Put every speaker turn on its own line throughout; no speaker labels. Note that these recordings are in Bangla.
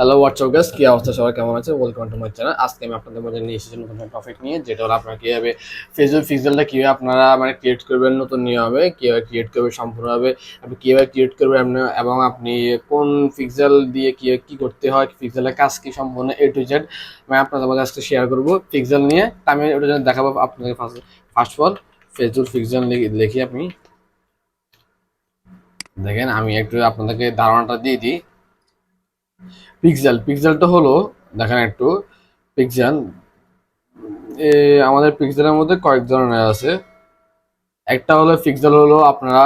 হ্যালো হোয়াটসঅ্যাপ গাইস, কি অবস্থা? সবাই কেমন আছে? Welcome to my channel. আজকে আমি আপনাদের মধ্যে নিয়ে এসেছি নতুন একটা টপিক নিয়ে, যেটা হলো আপনারা কিভাবে ফেসবুক পিক্সেলটা কিভাবে আপনারা মানে ক্রিয়েট করবেন নতুন নিয়মে, কিভাবে ক্রিয়েট করবে সম্পূর্ণভাবে, আপনি কিভাবে ক্রিয়েট করবেন এবং আপনি কোন পিক্সেল দিয়ে কি কি করতে হয়, পিক্সেলের কাজ কি, সম্পূর্ণ এ টু জেড আমি আপনাদের মধ্যে আজকে শেয়ার করবো পিক্সেল নিয়ে। তা আমি ওটার জন্য দেখাবো আপনাদের। First of all Facebook pixel লিখি আপনি দেখেন। আমি একটু আপনাদেরকে ধারণাটা দিয়ে দিই। পিক্সেলটা হলো, দেখেন একটু পিক্সেল, আমাদের পিক্সেলের মধ্যে কয়েক ধরনের আছে। একটা হলো পিক্সেল হলো আপনারা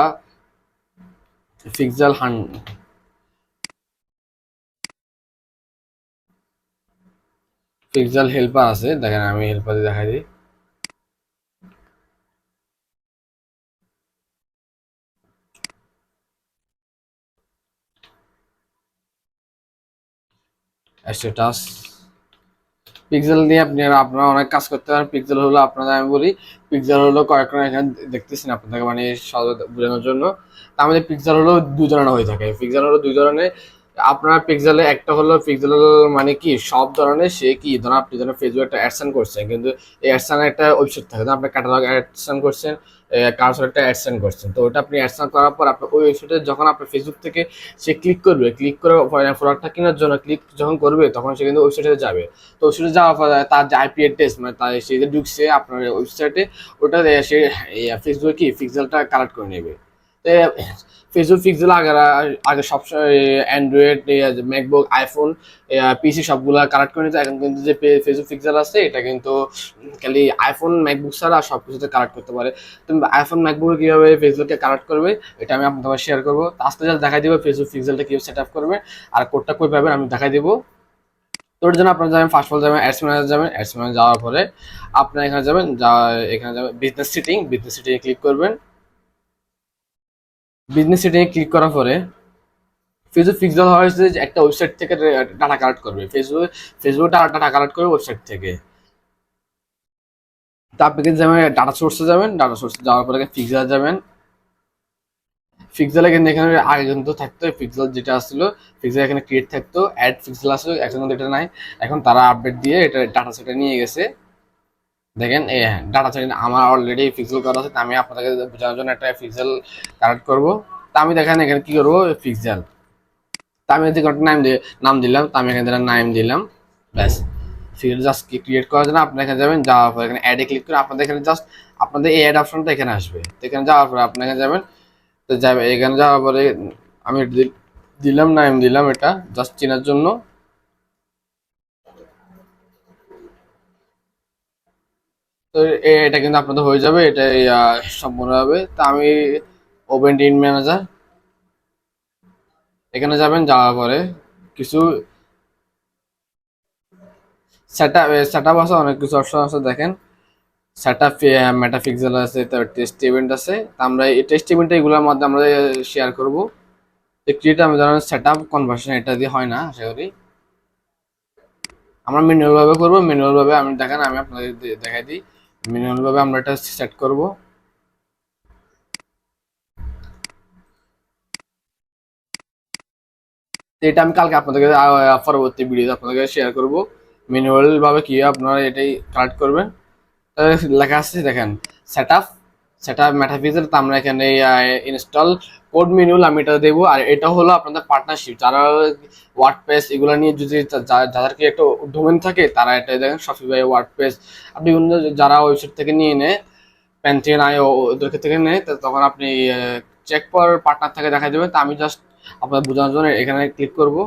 পিক্সেল পিক্সেল হেল্পার আছে। দেখেন আমি হেল্পার দিয়ে দেখাই দিই। স্ট্যাটাস পিক্সেল দিয়ে আপনারা অনেক কাজ করতে পারেন। পিক্সেল হলো আপনাদের, আমি বলি পিক্সেল হলো কয়েক রকম। এখানে দেখতেছেন আপনাদের মানে সহজে বোঝানোর জন্য। তা আমাদের পিক্সেল হলো দুই ধরনের হয়ে থাকে। পিক্সেল হলো দুই ধরনের। আপনার পিক্সেলে একটা হলো পিক্সেল মানে কি সব ধরনের, সে কি ধরেন আপনি ধরেন ফেসবুক একটা অ্যাডসেন্ড করছেন, কিন্তু এই অ্যাডসেন্ড একটা ওয়েবসাইট থাকে, ধরেন আপনি ক্যাটালগ অ্যাডসেন্ড করছেন, কারোর একটা অ্যাডসেন্ড করছেন। তো ওটা আপনি অ্যাডসেন্ড করার পর আপনার ওই ওয়েবসাইটে যখন আপনার ফেসবুক থেকে সে ক্লিক করবে, ক্লিক করে প্রোডাক্টটা কেনার জন্য ক্লিক যখন করবে, তখন সে কিন্তু ওয়েবসাইটে যাবে। তো ওয়েবসাইটে যাওয়ার পর তার যে আইপি অ্যাড্রেস, মানে তার সে যে ঢুকছে আপনার ওয়েবসাইটে, ওটা সে ফেসবুকে কি পিক্সেলটা কালেক্ট করে নেবে। তো ফেসবুক পিক্সেল আগে আগে সবসময় অ্যান্ড্রয়েড, ম্যাকবুক, আইফোন, পিসি সবগুলো কালেক্ট করে নিত। এখন কিন্তু যে ফেসবুক পিক্সেল আছে, এটা কিন্তু খালি আইফোন, ম্যাকবুক ছাড়া সব কিছুতে কালেক্ট করতে পারে। তুমি আইফোন, ম্যাকবুকে কীভাবে ফেসবুককে কালেক্ট করবে, এটা আমি আপনাদের শেয়ার করবো। আজকে যা দেখাই দিব ফেসবুক পিক্সেলটা কীভাবে সেট আপ করবে আর কোডটা কই পাবেন আমি দেখাই দিব। তো ওর জন্য আপনারা যাবেন, ফার্স্ট অফ অল যাবেন অ্যাডস ম্যানেজার, যাবেন অ্যাডস ম্যানেজার যাওয়ার পরে আপনারা এখানে যাবেন, এখানে যাবেন বিজনেস সেটিংয়ে ক্লিক করবেন। বিজনেস সেটিংয়ে ক্লিক করার পরে ফেসবুক পিক্সেল হয়েছে যে একটা ওয়েবসাইট থেকে ডাটা কালেক্ট করবে। ফেসবুক ডাটা কালেক্ট করবে ওয়েবসাইট থেকে। তা আপনি কিন্তু যাবেন ডাটা সোর্সে, যাবেন ডাটা সোর্সে যাওয়ার পরে পিক্সেল যাবেন। পিক্সেল কিন্তু এখানে আগে কিন্তু থাকতো পিক্সেল যেটা আসছিল, পিক্সেল এখানে ক্রিয়েট থাকতো, অ্যাড পিক্সেল আসলো, এখন কিন্তু এটা নাই। এখন তারা আপডেট দিয়ে এটা ডাটা সেটে নিয়ে গেছে। দেখেন এই ডাটা সেট আমার অলরেডি পিক্সেল করা আছে। আমি আপনাদের বোঝানোর জন্য একটা পিক্সেল কালেক্ট করবো। তা আমি দেখেন এখানে কি করবো, পিক্সেল। তা আমি যদি একটা নাম দিলাম, তা আমি এখানে নাম দিলাম, ব্যাস। ফিল্ড জাস্ট ক্রিয়েট করার জন্য আপনি এখানে যাবেন, যাওয়ার পর এখানে অ্যাডে ক্লিক করে আপনাদের এখানে জাস্ট আপনাদের এই অ্যাড অপশনটা এখানে আসবে। তো এখানে যাওয়ার পরে আপনি এখানে যাবেন। তো যাবে এখানে যাওয়ার পরে আমি দিলাম নাম দিলাম, এটা জাস্ট চেনার জন্য। তো এটা কিন্তু আপনাদের হয়ে যাবে, এটা সম্পূর্ণ হবে। তা আমি ওপেন ইন ম্যানেজার এখানে যাবেন, যাওয়ার পরে কিছু সেট আপ আছে, অনেক কিছু অপশন আছে। দেখেন সেট আপ, মেটাপিক্সেল আছে, তারপর টেস্ট ইভেন্ট আছে। তা আমরা এই টেস্ট ইভেন্ট এগুলোর মধ্যে আমরা শেয়ার করবো। ক্রিয়েট আমি ধরেন সেট আপ কনভার্সন এটা দিয়ে হয় না, আশা করি আমরা ম্যানুয়াল ভাবে করবো। ম্যানুয়াল ভাবে আমি দেখেন, আমি আপনাদের দেখাই দিই। ম্যানুয়াল ভাবে আমরা এটা সেট করব। এটা আমি কালকে আপনাদেরকে পরবর্তী ভিডিওতে আপনাদেরকে শেয়ার করব ম্যানুয়াল ভাবে কি আপনারা এটাই কালেক্ট করবেন। লেখা আছে দেখেন সেট আপ, মেটাপিক্সেল। তো আমরা এখানে ইনস্টল কোড ম্যানুয়াল আমি এটা দেবো। আর এটা হলো আপনাদের পার্টনারশিপ, যারা ওয়ার্ডপ্রেস এগুলো নিয়ে যদি যাদের কি একটা ডোমেন থাকে, তারা এটা দেখেন শপিফাই, ওয়ার্ডপ্রেস, আপনি বিভিন্ন যারা ওয়েবসাইট থেকে নিয়ে নেয়, প্যান্থিয়ন আই ওদের থেকে নেয়, তখন আপনি চেক পর পার্টনার থেকে দেখা দেবে। তো আমি জাস্ট আপনার বোঝানোর জন্য এখানে ক্লিক করব।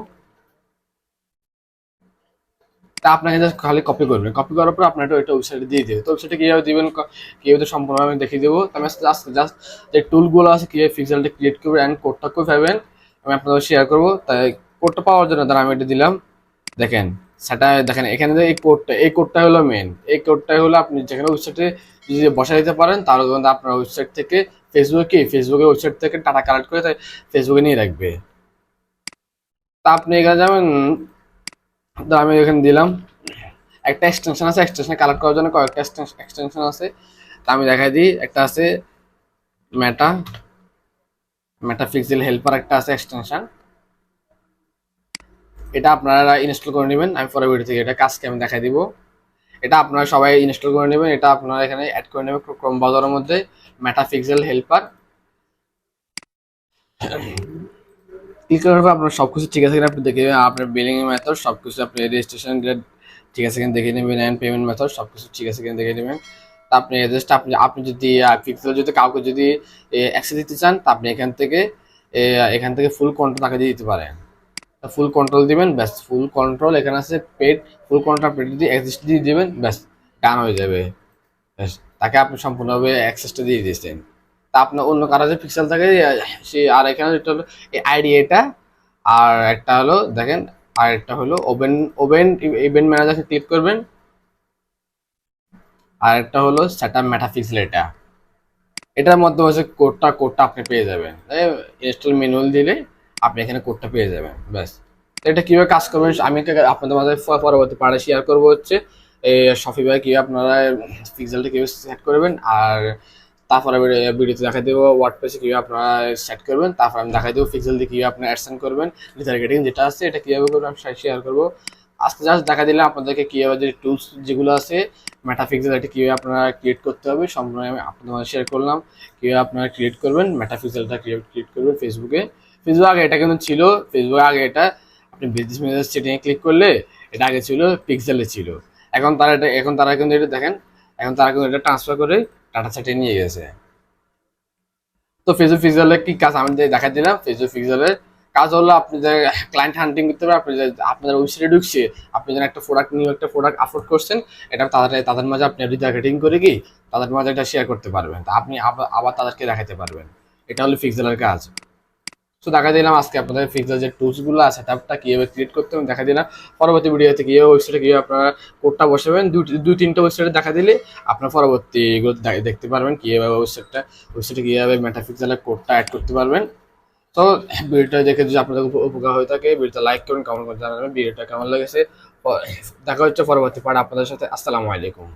তা আপনাকে জাস্ট খালি কপি করবেন, কপি করার পর আপনার এটা ওয়েবসাইটে দিয়ে দেবে। তো ওয়েবসাইটে কীভাবে দিবেন, কীভাবে সম্পূর্ণ আমি দেখিয়ে দেবো। তো আমি জাস্ট জাস্ট যে টুলগুলো আছে কীভাবে পিক্সেলটা ক্রিয়েট করবে অ্যান্ড কোডটা করে পাবেন আমি আপনাদের শেয়ার করবো। তাই কোডটা পাওয়ার জন্য তারা আমি এটা দিলাম। দেখেন সেটা দেখেন এখানে যে এই কোডটা হলো মেন। এই কোডটাই হলো আপনি যেখানে ওয়েবসাইটে যদি বসা দিতে পারেন, তাহলে কিন্তু আপনার ওয়েবসাইট থেকে ফেসবুকের ওয়েবসাইট থেকে টাকা কালেক্ট করে তাই ফেসবুকে নিয়ে রাখবে। তা আপনি এখানে যাবেন, তো আমি এখানে দিলাম একটা এক্সটেনশন আছে। এক্সটেনশন কালেক্ট করার জন্য কয়েকটা এক্সটেনশন আছে। তা আমি দেখাই দিই। একটা আছে মেটা মেটাপিক্সেল হেল্পার, একটা আছে এক্সটেনশন। এটা আপনারা ইনস্টল করে নেবেন। আমি পরের ভিডিও থেকে এটা কাজকে আমি দেখাই দিব। এটা আপনারা সবাই ইনস্টল করে নেবেন। এটা আপনারা এখানে অ্যাড করে নেবেন ক্রোম ব্রাউজারের মধ্যে মেটাপিক্সেল হেল্পার। ক্লিক করার পর আপনার সবকিছু ঠিক আছে কিনা আপনি দেখে নেবেন। আপনার বিলিং মেথড সবকিছু, আপনি রেজিস্ট্রেশন ডেট ঠিক আছে কিনা দেখে নেবেন, এন্ড পেমেন্ট মেথড সবকিছু ঠিক আছে কিনা দেখে নেবেন। তা আপনি জাস্ট আপনি যদি পিক্সেল যদি কাউকে যদি অ্যাক্সেস দিতে চান, তা আপনি এখান থেকে ফুল কন্ট্রোল তাকে দিয়ে দিতে পারেন। ফুল কন্ট্রোল দিবেন, ব্যাস ফুল কন্ট্রোল এখানে আছে পেড, ফুল কন্ট্রোল পেড দিয়ে অ্যাক্সেস দিয়ে দিবেন, ব্যাস ডান হয়ে যাবে। ব্যাস তাকে আপনি সম্পূর্ণভাবে অ্যাক্সেসটা দিয়ে দিয়েছেন। তা আপনার অন্য কারো যে পিক্সেল থাকে সে, আর এখানে যেটা হলো এই আইডি এটা, আর একটা হলো দেখেন, আর একটা হলো ওপেন ওপেন ইভেন্ট ম্যানেজারকে ক্লিক করবেন, আর একটা হলো সেটআপ মেটাপিক্সেল এটা। এটার মধ্যে হচ্ছে কোডটা আপনি পেয়ে যাবেন। ইনস্টল ম্যানুয়াল দিলে আপনি এখানে কোডটা পেয়ে যাবেন, ব্যাস। এটা কিভাবে কাজ করবেন আমি আপনাদের মাঝে পরবর্তী পার্টে শেয়ার করবো হচ্ছে এই শপিফাই কিভাবে আপনারা পিক্সেলটা কিভাবে সেট করবেন, আর তারপরে ভিডিওতে দেখা দেবো ওয়ার্ডপ্রেসে কিভাবে আপনারা সেট করবেন, তারপর আমি দেখাই দেবো পিক্সেল দিয়ে কিভাবে আপনারা অ্যাডসেন্ড করবেন, রিটার্গেটিং যেটা আছে এটা কিভাবে করবেন আমি শেয়ার করবো। আজকে জাস্ট দেখা দিলাম আপনাদেরকে কিভাবে যে টুলস যেগুলো আছে মেটাপিক্সেল এটা কিভাবে আপনারা ক্রিয়েট করতে হবে সম্পূর্ণ আমি আপনাদের মাঝে শেয়ার করলাম। কিভাবে আপনারা ক্রিয়েট করবেন মেটাপিক্সেলটা ক্রিয়েট করবেন ফেসবুক আগে এটা কিন্তু ছিল, ফেসবুক আগে এটা আপনি বিজনেস ম্যানেজার সেটিংয়ে ক্লিক করলে এটা আগে ছিল পিক্সেলে ছিল। এখন তারা কিন্তু এটা দেখেন, এখন তারা কিন্তু এটা ট্রান্সফার করে ডাটা সেটে নিয়ে গেছে। তো ফেসবুক পিক্সেলের কি কাজ আমি দেখা দিলাম। ফেসবুক পিক্সেলের কাজ হলো আপনি যে ক্লায়েন্ট হান্টিং করতে পারবেন, আপনি যে আপনাদের ওয়েবসাইটে ঢুকছে, আপনি যেন একটা প্রোডাক্ট আপলোড করছেন, এটা তাদের মাঝে আপনি রিটার্গেটিং করে কি তাদের মাঝে এটা শেয়ার করতে পারবেন, তা আপনি আবার তাদেরকে দেখাতে পারবেন। এটা হলো পিক্সেলের কাজ। তো দেখা দিলাম আজকে আপনাদের পিক্সেল যে টুলসগুলো আছে সেটআপটা কিভাবে ক্রিয়েট করতে হবে দেখা দিলাম। পরবর্তী ভিডিওতে কিভাবে ওয়েবসাইটে কিভাবে আপনারা কোডটা বসাবেন, দুই তিনটা ওয়েবসাইটে দেখা দিলে আপনার পরবর্তী এগুলো দেখতে পারবেন কিভাবে ওয়েবসাইটে কিভাবে মেটাপিক্সেলের কোডটা অ্যাড করতে পারবেন। তো ভিডিওটা দেখে যদি আপনাদের উপকার হয়ে থাকে ভিডিওটা লাইক করুন, কমেন্ট করে জানাবেন ভিডিওটা কেমন লেগেছে। দেখা হচ্ছে পরবর্তী পার্ট আপনাদের সাথে। আসসালামু আলাইকুম।